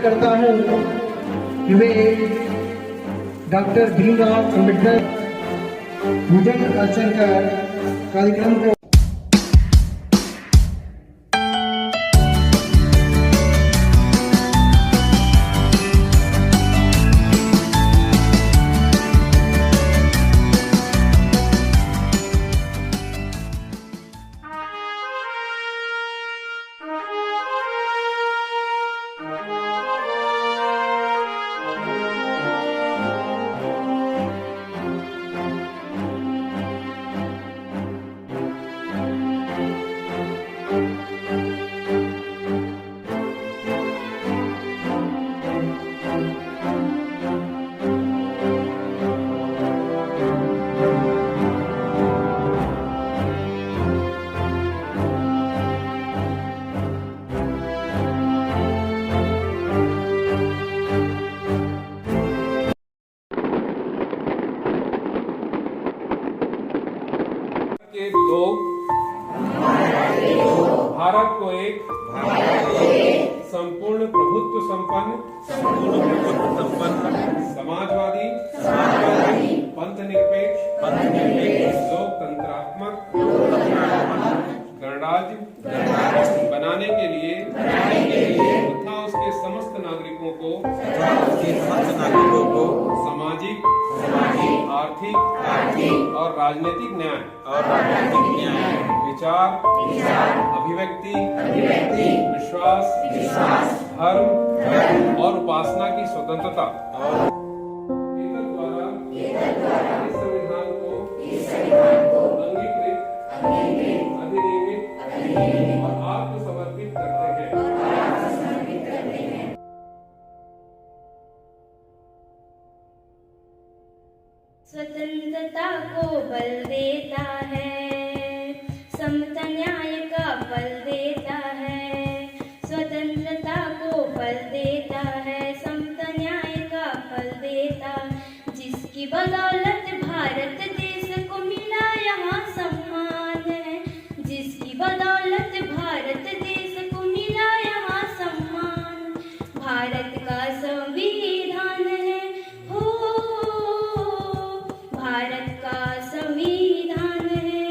करता हूँ कि वे डॉक्टर भीमराव अंबेडकर पूजन अर्चन कर कार्यक्रम को के लोग भारत को एक संपूर्ण प्रभुत्व संपन्न समाजवादी पंथनिरपेक्ष लोकतंत्रात्मक गणराज्य बनाने के लिए तथा उसके समस्त नागरिकों को सामाजिक आर्थिक और राजनीतिक न्याय विचार अभिव्यक्ति विश्वास धर्म और उपासना की स्वतंत्रता द्वारा इस संविधान को अंगीकृत अधिनियमित और आत्मसमर्पित करते हैं। स्वतंत्रता को बल देता है, समता न्याय का बल देता है। स्वतंत्रता को बल देता है, समता न्याय का बल देता, जिसकी बदौलत भारत देश को मिला यहाँ सम्मान है, जिसकी बदौलत भारत देश को मिला यहाँ सम्मान। भारत का संविधान है भारत का संविधान है,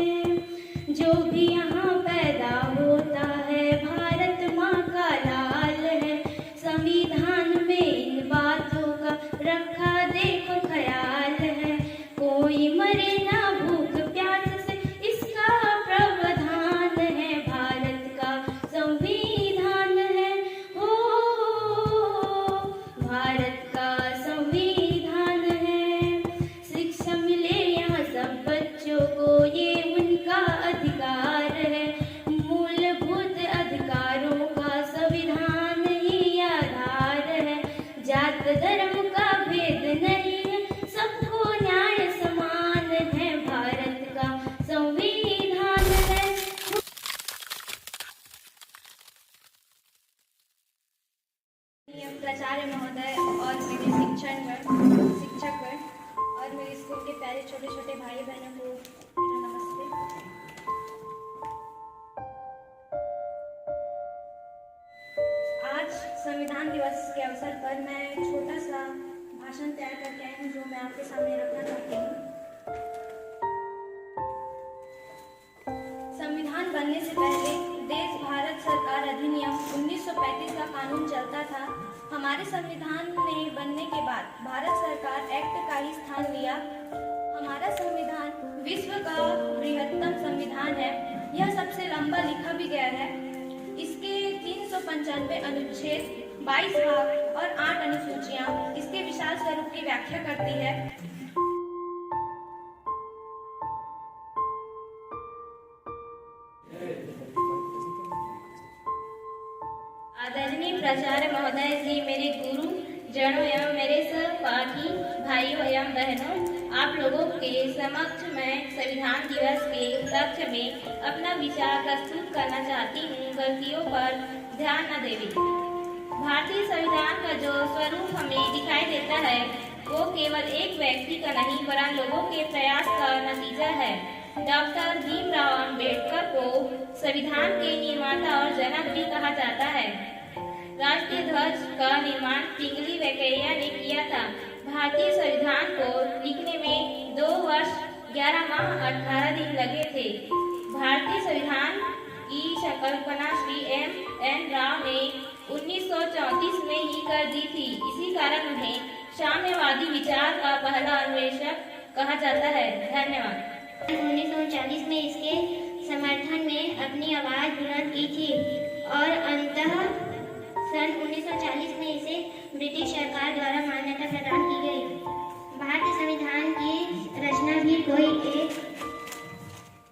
जो भी यहाँ पैदा होता है भारत माँ का लाल है। संविधान में इन बातों का रखा देखो ख्याल है, कोई मरे ना भूख प्यास से इसका प्रावधान है। भारत का संविधान है भारत का संविधान है। शिक्षा मिले यहाँ सब बच्चों को, ये उनका अधिकार है। मूलभूत अधिकारों का संविधान ही आधार है। जात धर्म का भेद नहीं है, सबको न्याय समान है। भारत का संविधान है। प्राचार्य महोदय और मेरे शिक्षक और मेरे स्कूल के प्यारे छोटे छोटे भाई बहनों को मेरा नमस्ते। आज संविधान दिवस के अवसर पर मैं छोटा सा भाषण तैयार करके आई हूँ, जो मैं आपके सामने रखना चाहती हूँ। संविधान बनने से पहले देश भारत सरकार अधिनियम 1935 का कानून चलता था। हमारे संविधान ने बनने के बाद भारत सरकार एक्ट का ही स्थान लिया। हमारा संविधान विश्व का बृहत्तम संविधान है। यह सबसे लंबा लिखा भी गया है। इसके 395 अनुच्छेद, 22 भाग और 8 अनुसूचियां इसके विशाल स्वरूप की व्याख्या करती है। आदरणीय प्राचार्य महोदय जी, मेरे गुरु जनों एवं मेरे सहपाठी भाइयों एवं बहनों, आप लोगों के समक्ष मैं संविधान दिवस के उपलक्ष्य में अपना विचार प्रस्तुत करना चाहती हूँ। गलतियों पर ध्यान न देवे। भारतीय संविधान का जो स्वरूप हमें दिखाई देता है वो केवल एक व्यक्ति का नहीं वरन लोगों के प्रयास का नतीजा है। डॉक्टर भीमराव अंबेडकर को संविधान के निर्माता और जनक भी कहा जाता है। राष्ट्रीय ध्वज का निर्माण पिंगली वेंकैया ने किया था। भारतीय संविधान को लिखने में 2 वर्ष 11 माह 18 दिन लगे थे। भारतीय संविधान की संकल्पना श्री M.N. राव ने 1934 में ही कर दी थी। इसी कारण उन्हें साम्यवादी विचार का पहला अन्वेषक कहा जाता है। धन्यवाद। 1939 में इसके समर्थन में अपनी आवाज बुलंद की थी और अंततः सन 1940 में इसे ब्रिटिश सरकार द्वारा मान्यता प्रदान की गई। भारतीय संविधान की रचना भी कोई एक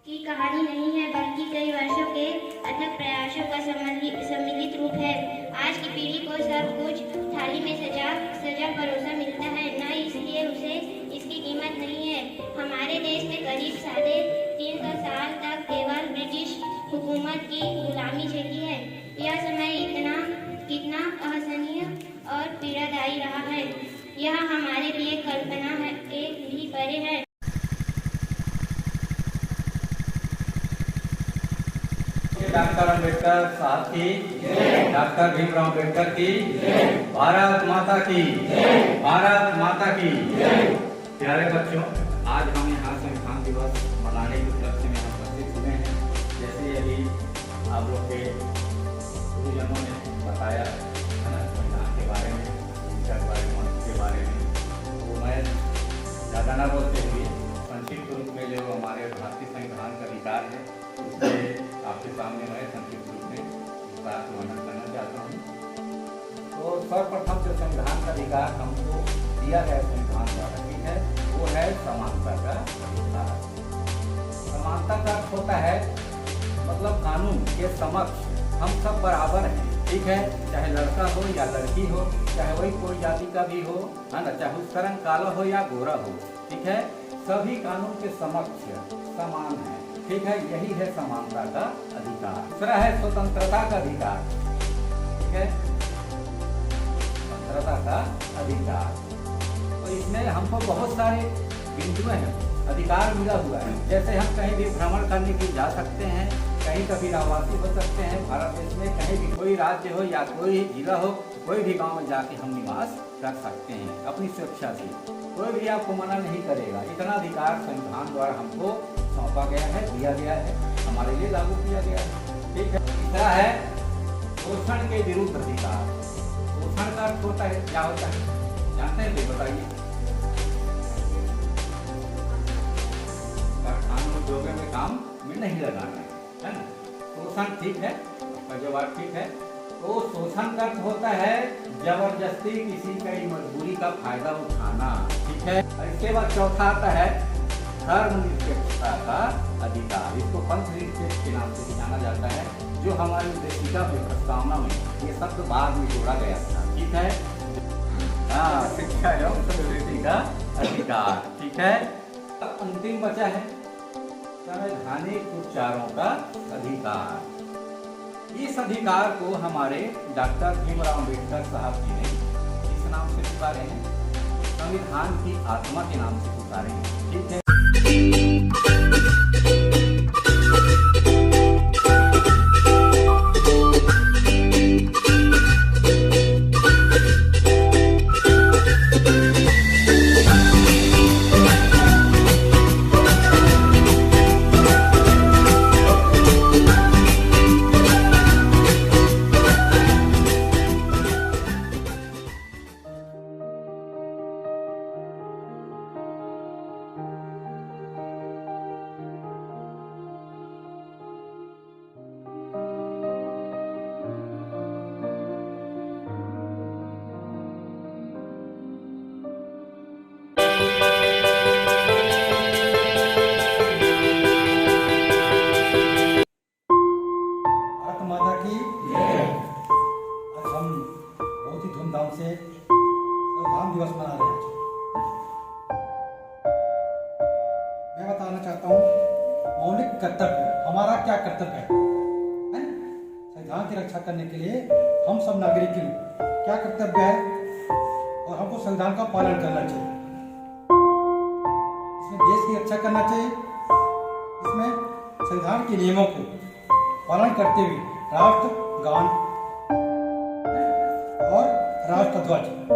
की कहानी नहीं है, बल्कि कई वर्षों के अथक प्रयासों का सम्मिलित रूप है। आज की पीढ़ी को सब कुछ थाली में सजा परोसा मिलता है, न इसलिए उसे इसकी कीमत नहीं है। हमारे देश में करीब 350 साल तक केवल ब्रिटिश हुकूमत की गुलामी झेली है। यह समय कितना असहनीय और पीड़ादायी रहा है, यह हमारे लिए कल्पना है एक भी परे है। डॉक्टर अम्बेडकर साहब की, डॉक्टर भीमराव अम्बेडकर की, भारत माता की, भारत माता की। प्यारे बच्चों, आज हम यहाँ संविधान दिवस मनाने के उपलक्ष्य में उपस्थित हुए हैं। जैसे अभी आप लोग के गुरुजनों ने बताया है ना संविधान के बारे में, के बारे में, तो मैं ज़्यादा ना बोलते हुए संक्षिप्त रूप में जो हमारे भारतीय संविधान का अधिकार है उससे आपके सामने मैं संक्षिप्त रूप में इस बात को वर्णन करना चाहता हूँ। तो सर्वप्रथम जो संविधान का अधिकार हमको दिया गया संविधान द्वारा, ठीक है, वो है समानता का अधिकार। समानता का अर्थ होता है मतलब कानून के समक्ष हम सब बराबर हैं, ठीक है, चाहे लड़का हो या लड़की हो, चाहे वही कोई जाति का भी हो, है ना, चाहे उसका रंग काला हो या गोरा हो, ठीक है, सभी कानून के समक्ष समान है, ठीक है। यही है समानता का अधिकार। दूसरा है स्वतंत्रता का अधिकार, ठीक है, स्वतंत्रता का अधिकार। तो इसमें हमको बहुत सारे बिंदुएं हैं, अधिकार मिला हुआ है। जैसे हम कहीं भी भ्रमण करने के लिए जा सकते हैं, कहीं का भी आवासी हो सकते हैं भारत देश में, कहीं भी कोई राज्य हो या कोई जिला हो, कोई भी गांव में जाके हम निवास कर सकते हैं अपनी स्वेच्छा से, कोई भी आपको मना नहीं करेगा। इतना अधिकार संविधान द्वारा हमको सौंपा गया है, दिया गया है, हमारे लिए लागू किया गया है, ठीक है। तीसरा है शोषण के विरुद्ध अधिकार। शोषण का अर्थ होता है, क्या होता है जानते हैं, बताइए। कानून उद्योगों में काम में नहीं लगाना है ना, शोषण, ठीक है, आपका जवाब ठीक है। तो शोषण का अर्थ होता है जबरदस्ती किसी की मजबूरी का फायदा उठाना, ठीक है। इसके बाद चौथा आता है धर्मनिरपेक्षता का अधिकार। इसको पंथ निरपेक्ष के नाम से भी जाना जाता है, जो हमारी निर्देशिका में प्रस्तावना में ये शब्द बाद में जोड़ा गया था, ठीक है। हाँ, शिक्षा एवं संस्कृति का अधिकार, ठीक है। अंतिम बचा है संवैधानिक उपचारों का अधिकार। इस अधिकार को हमारे डॉक्टर भीमराव अम्बेडकर साहब जी ने इस नाम से पुकारे हैं, संविधान की आत्मा के नाम से पुकारे हैं, ठीक है। माता की आज हम बहुत ही धूमधाम से संविधान दिवस मना रहे हैं। मैं बताना चाहता हूँ मौलिक कर्तव्य, हमारा क्या कर्तव्य है? संविधान की रक्षा करने के लिए हम सब नागरिक के क्या कर्तव्य है और हमको संविधान का पालन करना चाहिए। इसमें देश की रक्षा करना चाहिए, इसमें संविधान के नियमों को पालन करते हुए राष्ट्रगान राष्ट्र ध्वज को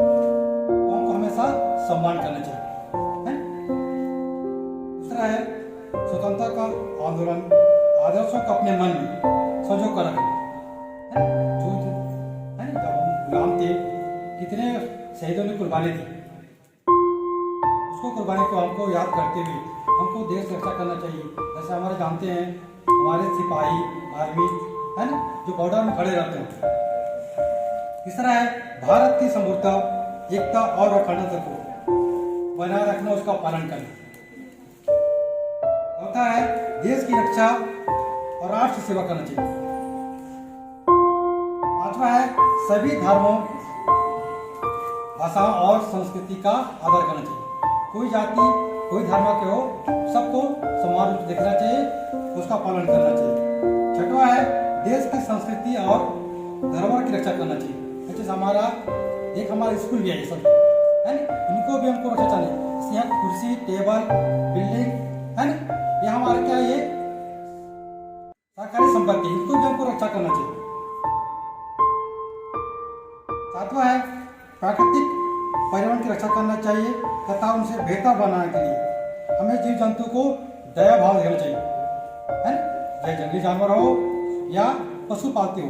हमको हमेशा सम्मान करना चाहिए, है? दूसरा है स्वतंत्रता का आंदोलन आदर्शों को अपने मन में सजो कर रखें, जो है जब हम गुलाम थे कितने शहीदों ने कुर्बानी दी, उसको कुर्बानी को हमको याद करते हुए हमको देश रक्षा करना चाहिए। जैसे हमारे जानते हैं हमारे सिपाही आर्मी है ना जो बॉर्डर में खड़े रहते हैं। तीसरा है भारत की समृद्धता एकता और अखंडता को बनाए रखना, उसका पालन करना। चौथा है देश की रक्षा और राष्ट्र सेवा करना चाहिए। पांचवा है सभी धर्मों भाषाओं और संस्कृति का आदर करना चाहिए। कोई जाति कोई धर्म के हो सबको समान रूप से देखना चाहिए, उसका पालन करना चाहिए। छठवां है देश की संस्कृति और धरोहर की रक्षा करना चाहिए। जैसे हमारा स्कूल भी है, सब है ना, इनको भी हमको रक्षा चाहिए। यहाँ कुर्सी टेबल बिल्डिंग है ना, ये हमारा क्या ये सरकारी संपत्ति, इनको भी हमको रक्षा करना चाहिए। सातवां है प्राकृतिक पर्यावरण की रक्षा करना चाहिए तथा उनसे बेहतर बनाने के लिए हमें जीव जंतु को दया भाव देना चाहिए, है ना, चाहे जंगली जानवर हो या पशु पालते हो,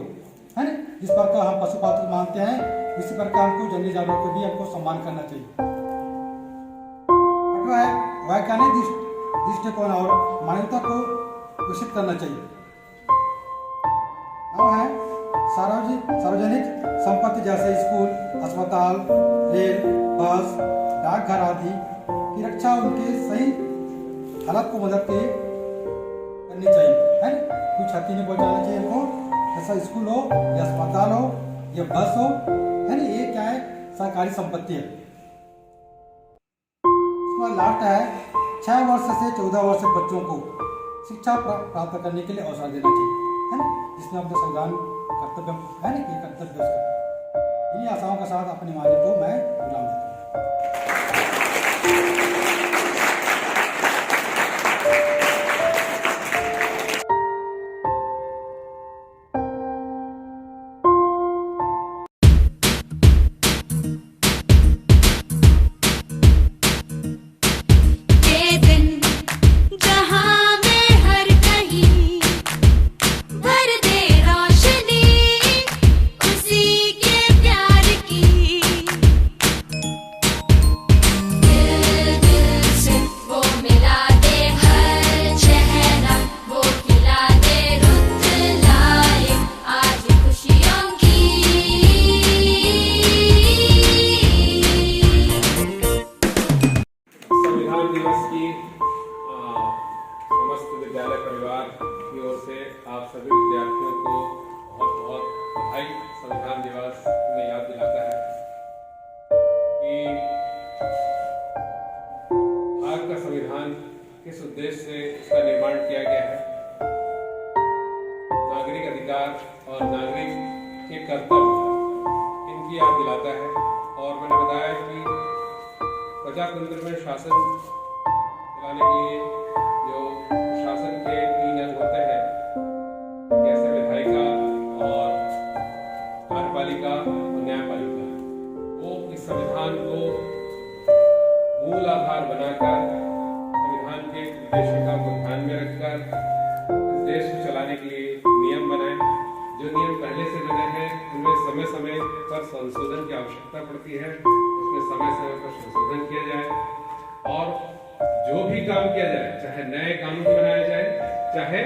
है ना। जिस प्रकार हम पशु पालतू मानते हैं इसी प्रकार हमको जंगली जानवर को भी हमको सम्मान करना चाहिए। आठवां है वैज्ञानिक दृष्टिकोण और मानवता को विकसित करना चाहिए। नौ है सार्वजनिक संपत्ति जैसे स्कूल अस्पताल रेल बस डाकघर आदि की रक्षा उनके सही हालत को मदद करनी चाहिए, है ना, कुछ क्षति नहीं पहुंचाना चाहिए इनको। जैसा स्कूल हो या अस्पताल हो या बस हो, है ना, ये क्या है सरकारी संपत्ति है। इसके बाद लास्ट है 6 वर्ष से 14 वर्ष के बच्चों को शिक्षा प्राप्त करने के लिए अवसर देना चाहिए, है ना, जिसमें अपने संविधान कर्तव्य है ना, ये कर्तव्य उसका। इन्हीं आशाओं के साथ अपनी वाणी को मैं विराम देता हूँ। विद्यालय परिवार की ओर से आप सभी विद्यार्थियों को बहुत बहुत बधाई। संविधान दिवस में याद दिलाता है कि भारत का संविधान किस उद्देश्य से इसका निर्माण किया गया है। नागरिक अधिकार और नागरिक के कर्तव्य इनकी याद दिलाता है। और मैंने बताया कि प्रजातंत्र में शासन चलाने के लिए जो शासन के 3 अंग होते हैं, जैसे विधायिका और कार्यपालिका और न्यायपालिका, वो इस संविधान को मूल आधार बनाकर संविधान के उद्देशिका को ध्यान में रखकर इस देश को चलाने के लिए नियम बनाए। जो नियम पहले से बने हैं उनमें समय समय पर संशोधन की आवश्यकता पड़ती है, उसमें समय समय पर संशोधन किया जाए। और जो भी काम किया जाए, चाहे नए कानून बनाए जाए चाहे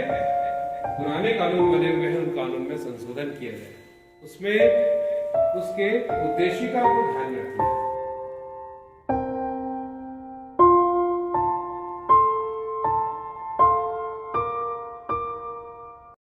पुराने कानून बने हुए हैं उन कानून में संशोधन किया जाए, उसमें उसके उद्देशिका को ध्यान में रखना